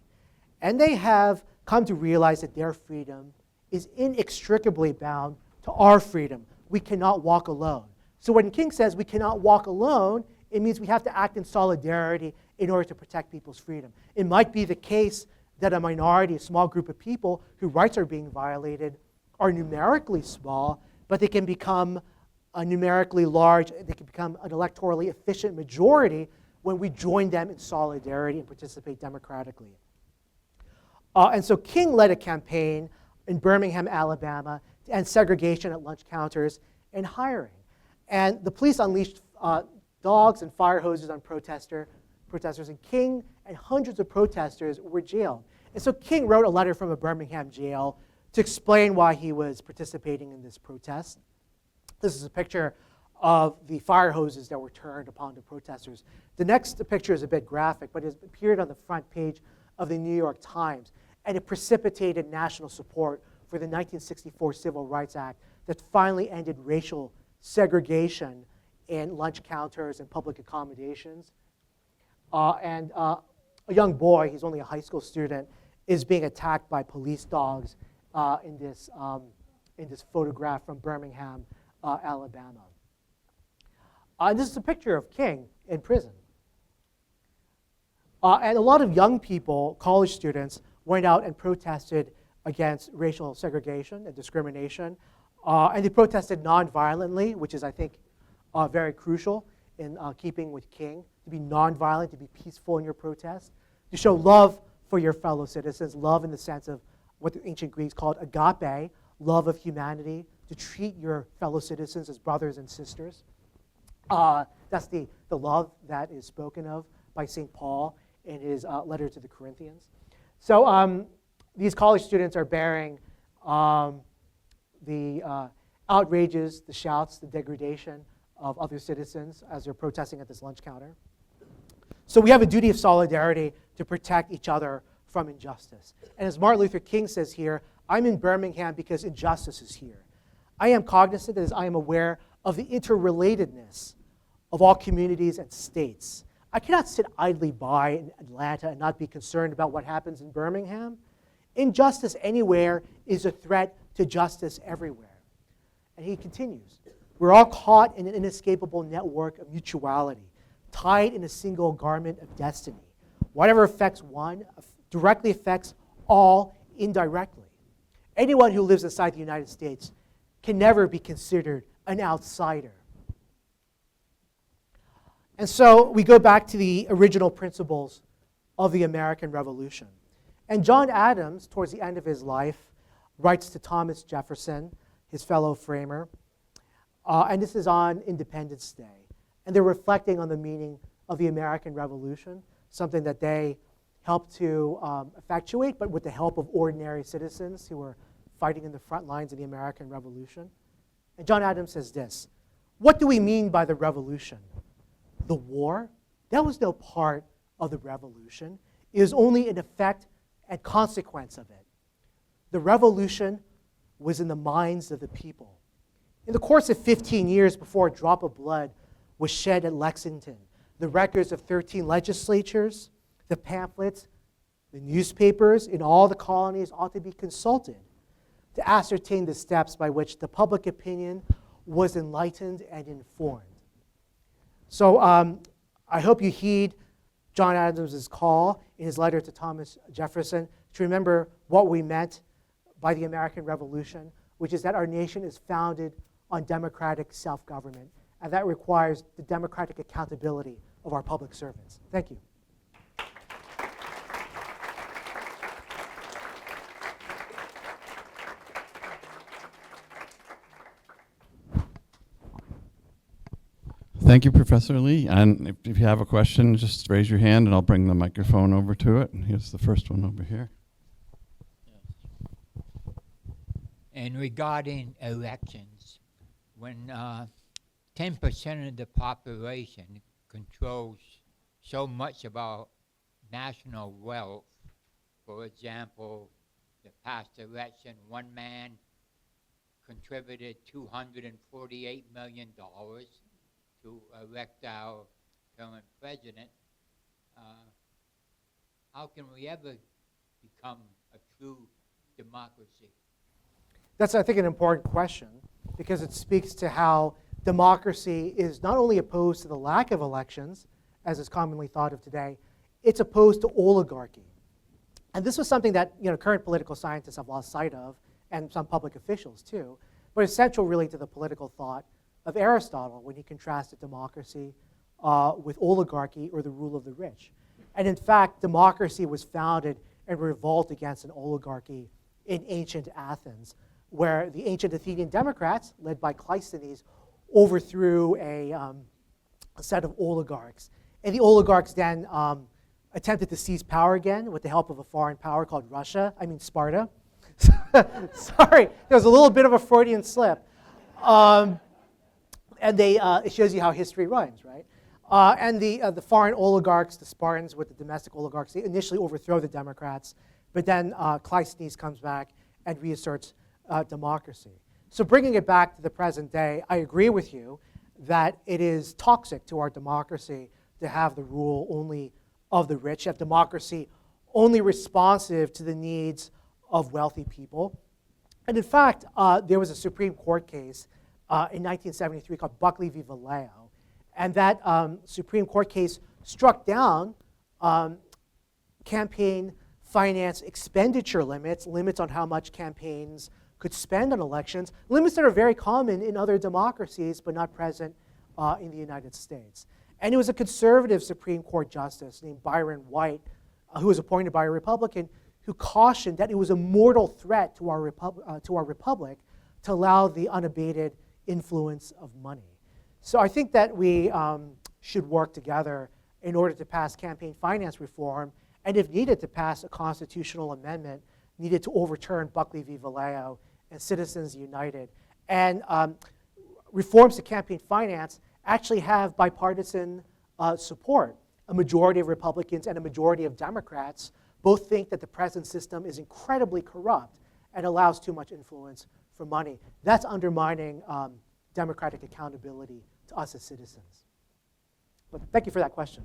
And they have come to realize that their freedom is inextricably bound to our freedom. We cannot walk alone." So when King says we cannot walk alone, it means we have to act in solidarity in order to protect people's freedom. It might be the case that a minority, a small group of people whose rights are being violated are numerically small, but they can become a numerically large, they can become an electorally efficient majority when we join them in solidarity and participate democratically. And so King led a campaign in Birmingham, Alabama, to end segregation at lunch counters and hiring. And the police unleashed dogs and fire hoses on protesters, and King and hundreds of protesters were jailed. And so King wrote a letter from a Birmingham jail to explain why he was participating in this protest. This is a picture of the fire hoses that were turned upon the protesters. The next picture is a bit graphic, but it appeared on the front page of the New York Times, and it precipitated national support for the 1964 Civil Rights Act that finally ended racial segregation in lunch counters and public accommodations. And a young boy, he's only a high school student, is being attacked by police dogs in this photograph from Birmingham, Alabama. This is a picture of King in prison. And a lot of young people, college students, went out and protested against racial segregation and discrimination. And they protested nonviolently, which is, I think, very crucial in keeping with King, to be nonviolent, to be peaceful in your protest, to show love for your fellow citizens, love in the sense of what the ancient Greeks called agape, love of humanity, to treat your fellow citizens as brothers and sisters. That's the love that is spoken of by St. Paul in his letter to the Corinthians. So these college students are bearing the outrages, the shouts, the degradation of other citizens as they're protesting at this lunch counter. So we have a duty of solidarity to protect each other from injustice. And as Martin Luther King says here, I'm in Birmingham because injustice is here. I am cognizant as I am aware of the interrelatedness of all communities and states. I cannot sit idly by in Atlanta and not be concerned about what happens in Birmingham. Injustice anywhere is a threat to justice everywhere. And he continues, we're all caught in an inescapable network of mutuality, tied in a single garment of destiny. Whatever affects one directly affects all indirectly. Anyone who lives inside the United States can never be considered an outsider. And so we go back to the original principles of the American Revolution. And John Adams, towards the end of his life, writes to Thomas Jefferson, his fellow framer, and this is on Independence Day. And they're reflecting on the meaning of the American Revolution, something that they helped to effectuate, but with the help of ordinary citizens who were fighting in the front lines of the American Revolution. And John Adams says this, what do we mean by the revolution? The war? That was no part of the revolution. It was only an effect and consequence of it. The revolution was in the minds of the people. In the course of 15 years before a drop of blood was shed at Lexington, the records of 13 legislatures, the pamphlets, the newspapers in all the colonies ought to be consulted to ascertain the steps by which the public opinion was enlightened and informed. So I hope you heed John Adams' call in his letter to Thomas Jefferson to remember what we meant by the American Revolution, which is that our nation is founded on democratic self-government, and that requires the democratic accountability of our public servants. Thank you. Thank you, Professor Lee. And if you have a question, just raise your hand and I'll bring the microphone over to it. And here's the first one over here. And regarding elections, when 10% of the population controls so much of our national wealth, for example, the past election, one man contributed $248 million to elect our current president. How can we ever become a true democracy? That's, I think, an important question because it speaks to how democracy is not only opposed to the lack of elections, as is commonly thought of today, it's opposed to oligarchy. And this was something that current political scientists have lost sight of, and some public officials too, but it's central really to the political thought of Aristotle when he contrasted democracy with oligarchy or the rule of the rich. And in fact, democracy was founded in revolt against an oligarchy in ancient Athens, where the ancient Athenian democrats, led by Cleisthenes, overthrew a set of oligarchs. And the oligarchs then attempted to seize power again with the help of a foreign power called Sparta. Sorry, there was a little bit of a Freudian slip. And it shows you how history rhymes, right? And the foreign oligarchs, the Spartans with the domestic oligarchs, they initially overthrow the Democrats, but then Cleisthenes comes back and reasserts democracy. So bringing it back to the present day, I agree with you that it is toxic to our democracy to have the rule only of the rich, have democracy only responsive to the needs of wealthy people. And in fact, there was a Supreme Court case in 1973 called Buckley v. Vallejo. And that Supreme Court case struck down campaign finance expenditure limits, limits on how much campaigns could spend on elections, limits that are very common in other democracies but not present in the United States. And it was a conservative Supreme Court justice named Byron White, who was appointed by a Republican, who cautioned that it was a mortal threat to our republic to allow the unabated influence of money. So I think that we should work together in order to pass campaign finance reform, and if needed, to pass a constitutional amendment needed to overturn Buckley v. Vallejo and Citizens United. And reforms to campaign finance actually have bipartisan support. A majority of Republicans and a majority of Democrats both think that the present system is incredibly corrupt and allows too much influence for money. That's undermining democratic accountability to us as citizens. But thank you for that question.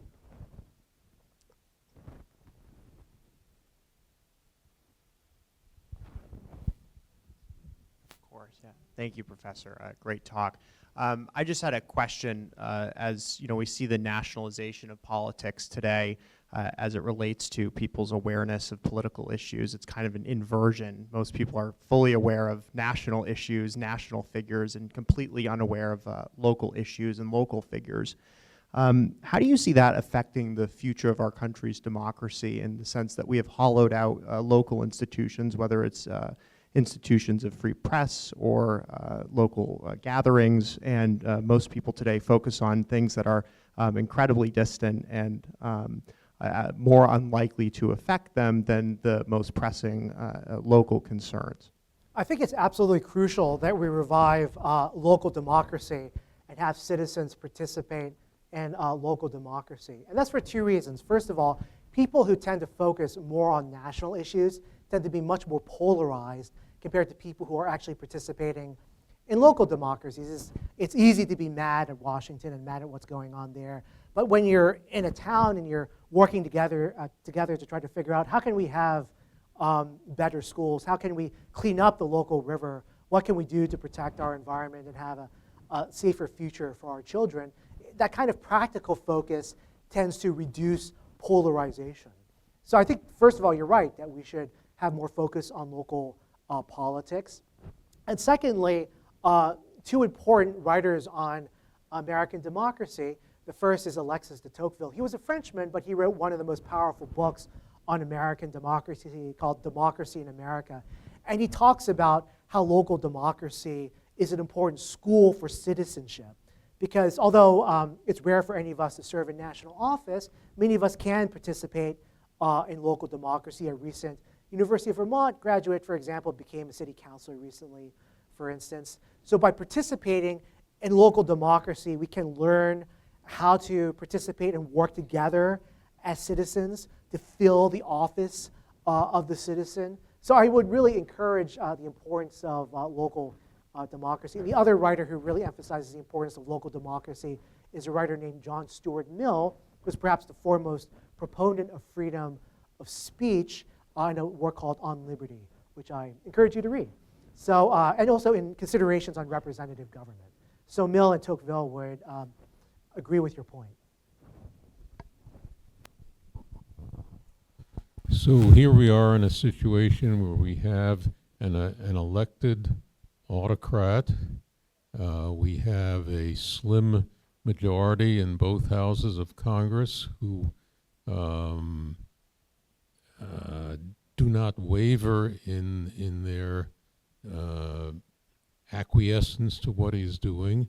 Of course, yeah. Thank you, Professor. Great talk. I just had a question. As you know, we see the nationalization of politics today as it relates to people's awareness of political issues. It's kind of an inversion. Most people are fully aware of national issues, national figures, and completely unaware of local issues and local figures. How do you see that affecting the future of our country's democracy, in the sense that we have hollowed out local institutions, whether it's institutions of free press or local gatherings, and most people today focus on things that are incredibly distant and more unlikely to affect them than the most pressing local concerns? I think it's absolutely crucial that we revive local democracy and have citizens participate in local democracy. And that's for two reasons. First of all, people who tend to focus more on national issues tend to be much more polarized compared to people who are actually participating in local democracies. It's easy to be mad at Washington and mad at what's going on there. But when you're in a town and you're working together to try to figure out how can we have better schools, how can we clean up the local river, what can we do to protect our environment and have a safer future for our children, that kind of practical focus tends to reduce polarization. So I think, first of all, you're right that we should have more focus on local politics. And secondly, two important writers on American democracy. The first is Alexis de Tocqueville. He was a Frenchman, but he wrote one of the most powerful books on American democracy called Democracy in America. And he talks about how local democracy is an important school for citizenship. Because although it's rare for any of us to serve in national office, many of us can participate in local democracy. A recent University of Vermont graduate, for example, became a city councilor recently, for instance. So by participating in local democracy, we can learn how to participate and work together as citizens to fill the office of the citizen. So I would really encourage the importance of local democracy. And the other writer who really emphasizes the importance of local democracy is a writer named John Stuart Mill, who was perhaps the foremost proponent of freedom of speech in a work called On Liberty, which I encourage you to read. So, and also in Considerations on Representative Government. So Mill and Tocqueville would agree with your point. So here we are in a situation where we have an elected autocrat. We have a slim majority in both houses of Congress who do not waver in their acquiescence to what he's doing.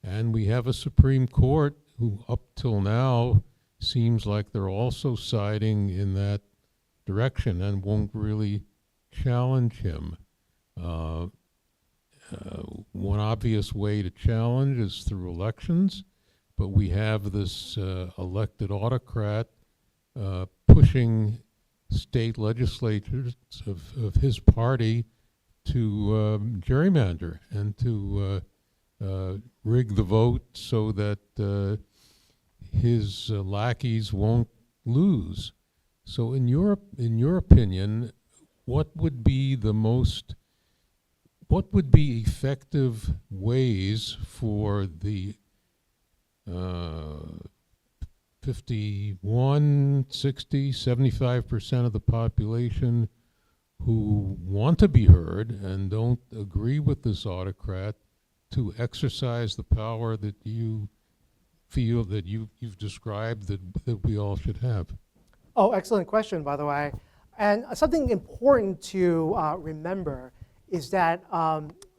And we have a Supreme Court who up till now seems like they're also siding in that direction and won't really challenge him. One obvious way to challenge is through elections, but we have this elected autocrat pushing state legislatures of his party to gerrymander and to rig the vote so that his lackeys won't lose. So in your opinion, what would be effective ways for the 51, 60, 75% of the population who want to be heard and don't agree with this autocrat to exercise the power that you feel that you've described that we all should have? Oh, excellent question, by the way. And something important to remember is that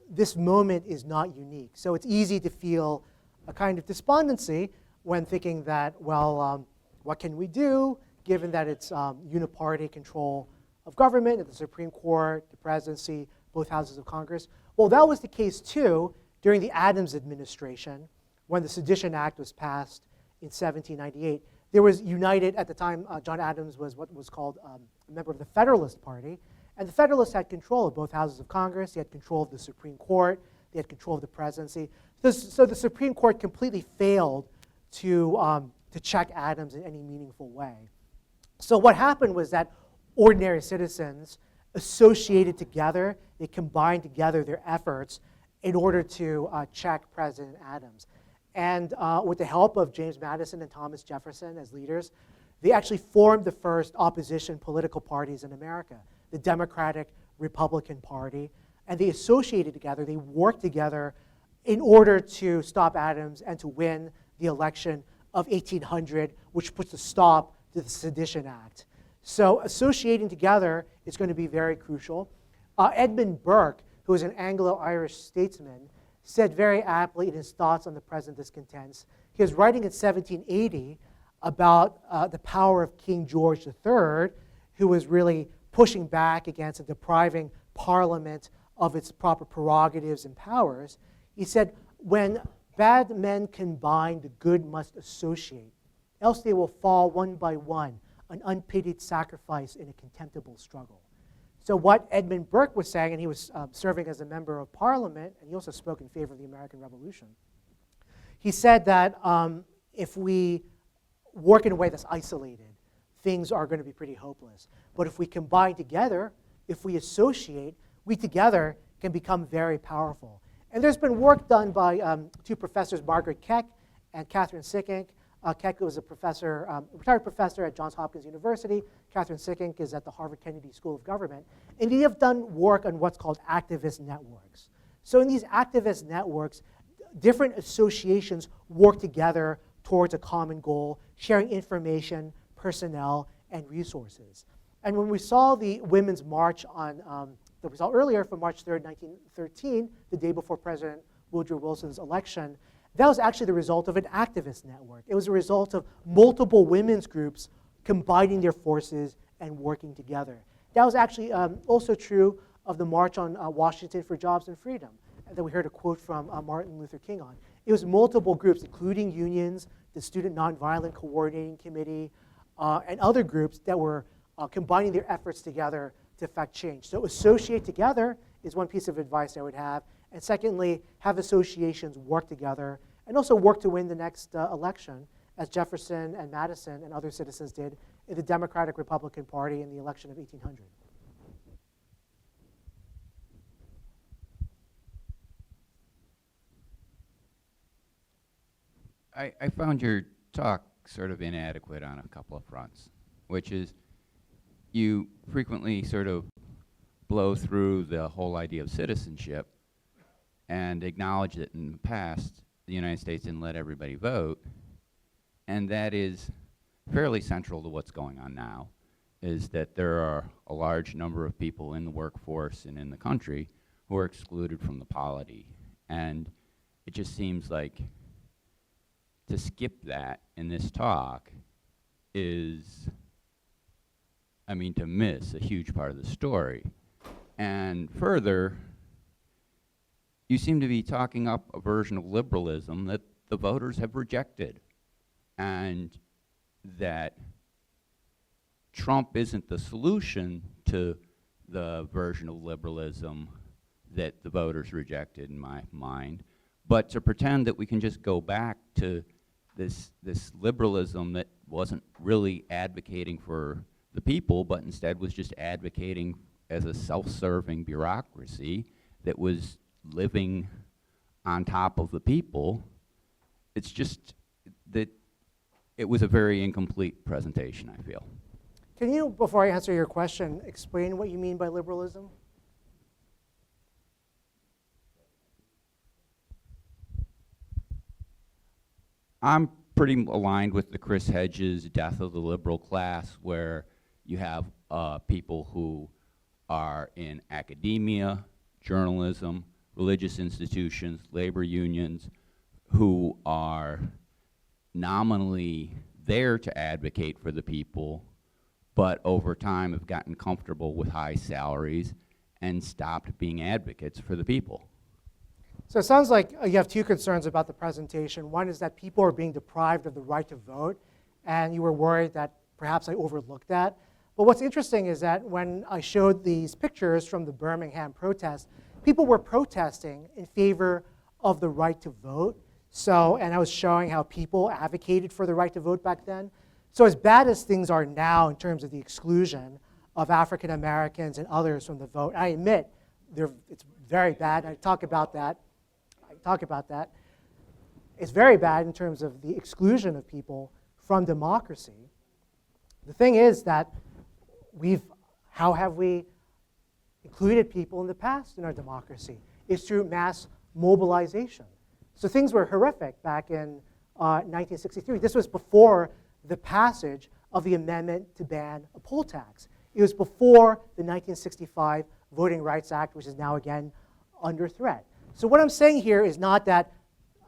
this moment is not unique. So it's easy to feel a kind of despondency when thinking that, well, what can we do given that it's uniparty control of government at the Supreme Court, the presidency, both houses of Congress? Well, that was the case too during the Adams administration when the Sedition Act was passed in 1798. There was united, at the time, John Adams was what was called a member of the Federalist Party, and the Federalists had control of both houses of Congress, they had control of the Supreme Court, they had control of the presidency. So the Supreme Court completely failed to check Adams in any meaningful way. So what happened was that ordinary citizens associated together, they combined together their efforts in order to check President Adams. And with the help of James Madison and Thomas Jefferson as leaders, they actually formed the first opposition political parties in America, the Democratic Republican Party. And they associated together, they worked together in order to stop Adams and to win the election of 1800, which puts a stop to the Sedition Act. So associating together is going to be very crucial. Edmund Burke, who is an Anglo-Irish statesman, said very aptly in his thoughts on the present discontents. He was writing in 1780 about the power of King George III, who was really pushing back against and depriving Parliament of its proper prerogatives and powers. He said, when bad men combine, the good must associate, else they will fall one by one, an unpitied sacrifice in a contemptible struggle. So what Edmund Burke was saying, and he was serving as a member of Parliament, and he also spoke in favor of the American Revolution. He said that if we work in a way that's isolated, things are going to be pretty hopeless. But if we combine together, if we associate, we together can become very powerful. And there's been work done by two professors, Margaret Keck and Catherine Sickink. Keck was a professor, retired professor at Johns Hopkins University. Catherine Sickink is at the Harvard Kennedy School of Government. And they have done work on what's called activist networks. So in these activist networks, different associations work together towards a common goal, sharing information, personnel, and resources. And when we saw the Women's March on, that we saw earlier from March 3rd, 1913, the day before President Woodrow Wilson's election, that was actually the result of an activist network. It was a result of multiple women's groups combining their forces and working together. That was actually also true of the March on Washington for Jobs and Freedom that we heard a quote from Martin Luther King on. It was multiple groups, including unions, the Student Nonviolent Coordinating Committee, and other groups that were combining their efforts together to effect change. So associate together is one piece of advice I would have. And secondly, have associations work together and also work to win the next election, as Jefferson and Madison and other citizens did in the Democratic Republican Party in the election of 1800. I found your talk sort of inadequate on a couple of fronts, which is you frequently sort of blow through the whole idea of citizenship and acknowledge that in the past the United States didn't let everybody vote, and that is fairly central to what's going on now, is that there are a large number of people in the workforce and in the country who are excluded from the polity. And it just seems like to skip that in this talk is, I mean, to miss a huge part of the story. And further, you seem to be talking up a version of liberalism that the voters have rejected, and that Trump isn't the solution to the version of liberalism that the voters rejected, in my mind, but to pretend that we can just go back to this liberalism that wasn't really advocating for the people, but instead was just advocating as a self-serving bureaucracy that was living on top of the people. It's just that it was a very incomplete presentation, I feel. Can you, before I answer your question, explain what you mean by liberalism? I'm pretty aligned with the Chris Hedges death of the liberal class, where you have people who are in academia, journalism, religious institutions, labor unions, who are nominally there to advocate for the people, but over time have gotten comfortable with high salaries and stopped being advocates for the people. So it sounds like you have two concerns about the presentation. One is that people are being deprived of the right to vote, and you were worried that perhaps I overlooked that. But what's interesting is that when I showed these pictures from the Birmingham protest, people were protesting in favor of the right to vote. So, and I was showing how people advocated for the right to vote back then. So as bad as things are now in terms of the exclusion of African Americans and others from the vote, I admit it's very bad. I talk about that. It's very bad in terms of the exclusion of people from democracy. The thing is that how have we included people in the past in our democracy? It's through mass mobilization. So things were horrific back in 1963. This was before the passage of the amendment to ban a poll tax. It was before the 1965 Voting Rights Act, which is now again under threat. So what I'm saying here is not that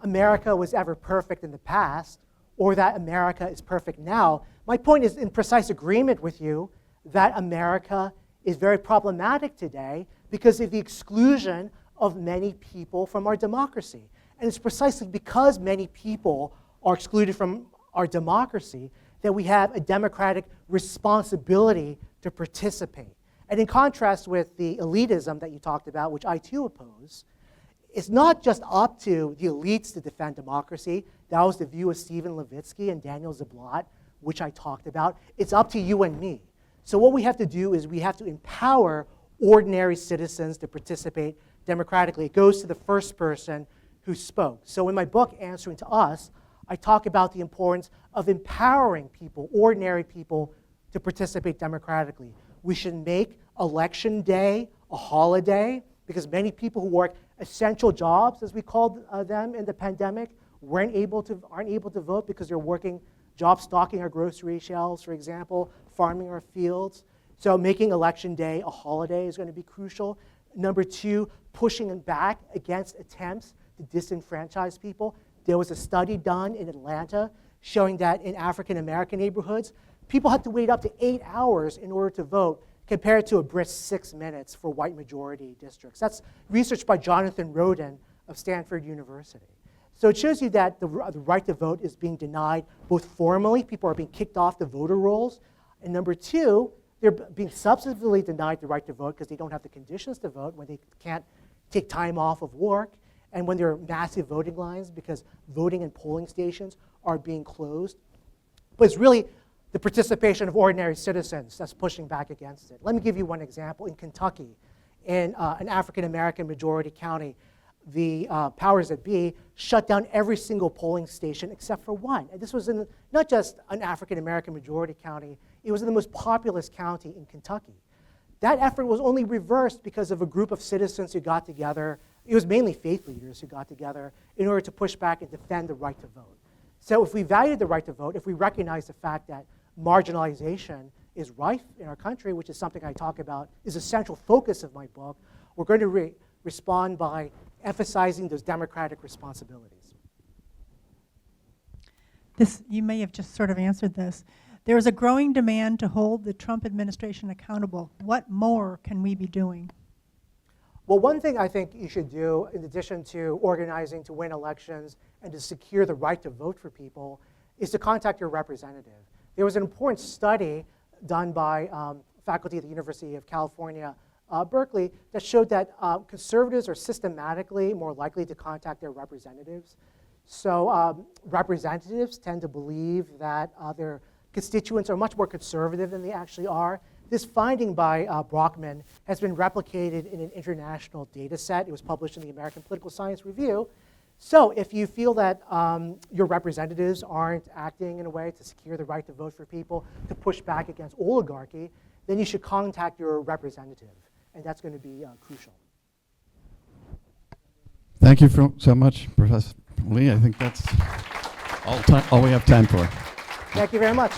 America was ever perfect in the past or that America is perfect now. My point is in precise agreement with you that America is very problematic today because of the exclusion of many people from our democracy. And it's precisely because many people are excluded from our democracy that we have a democratic responsibility to participate. And in contrast with the elitism that you talked about, which I too oppose, it's not just up to the elites to defend democracy. That was the view of Stephen Levitsky and Daniel Ziblatt, which I talked about. It's up to you and me. So what we have to do is we have to empower ordinary citizens to participate democratically. It goes to the first person who spoke. So in my book, Answering to Us, I talk about the importance of empowering people, ordinary people, to participate democratically. We should make Election Day a holiday because many people who work essential jobs, as we called them in the pandemic, aren't able to vote because they're working jobs stocking our grocery shelves, for example, farming our fields. So making Election Day a holiday is going to be crucial. Number two, pushing back against attempts to disenfranchise people. There was a study done in Atlanta showing that in African American neighborhoods, people had to wait up to 8 hours in order to vote compared to a brisk 6 minutes for white majority districts. That's research by Jonathan Roden of Stanford University. So it shows you that the right to vote is being denied both formally, people are being kicked off the voter rolls, and number two, they're being substantively denied the right to vote because they don't have the conditions to vote, when they can't take time off of work, and when there are massive voting lines because voting and polling stations are being closed. But it's really the participation of ordinary citizens that's pushing back against it. Let me give you one example. In Kentucky, in an African-American majority county, the powers that be shut down every single polling station except for one. And this was in not just an African-American majority county, it was in the most populous county in Kentucky. That effort was only reversed because of a group of citizens who got together. It was mainly faith leaders who got together in order to push back and defend the right to vote. So if we value the right to vote, if we recognize the fact that marginalization is rife in our country, which is something I talk about, is a central focus of my book, we're going to respond by emphasizing those democratic responsibilities. You may have just sort of answered this. There is a growing demand to hold the Trump administration accountable. What more can we be doing? Well, one thing I think you should do, in addition to organizing to win elections and to secure the right to vote for people, is to contact your representative. There was an important study done by faculty at the University of California, Berkeley, that showed that conservatives are systematically more likely to contact their representatives. So representatives tend to believe that their constituents are much more conservative than they actually are. This finding by Brockman has been replicated in an international data set. It was published in the American Political Science Review, So if you feel that your representatives aren't acting in a way to secure the right to vote for people, to push back against oligarchy, then you should contact your representative, and that's going to be crucial. Thank you so much, Professor Lee. I think that's all we have time for. Thank you very much.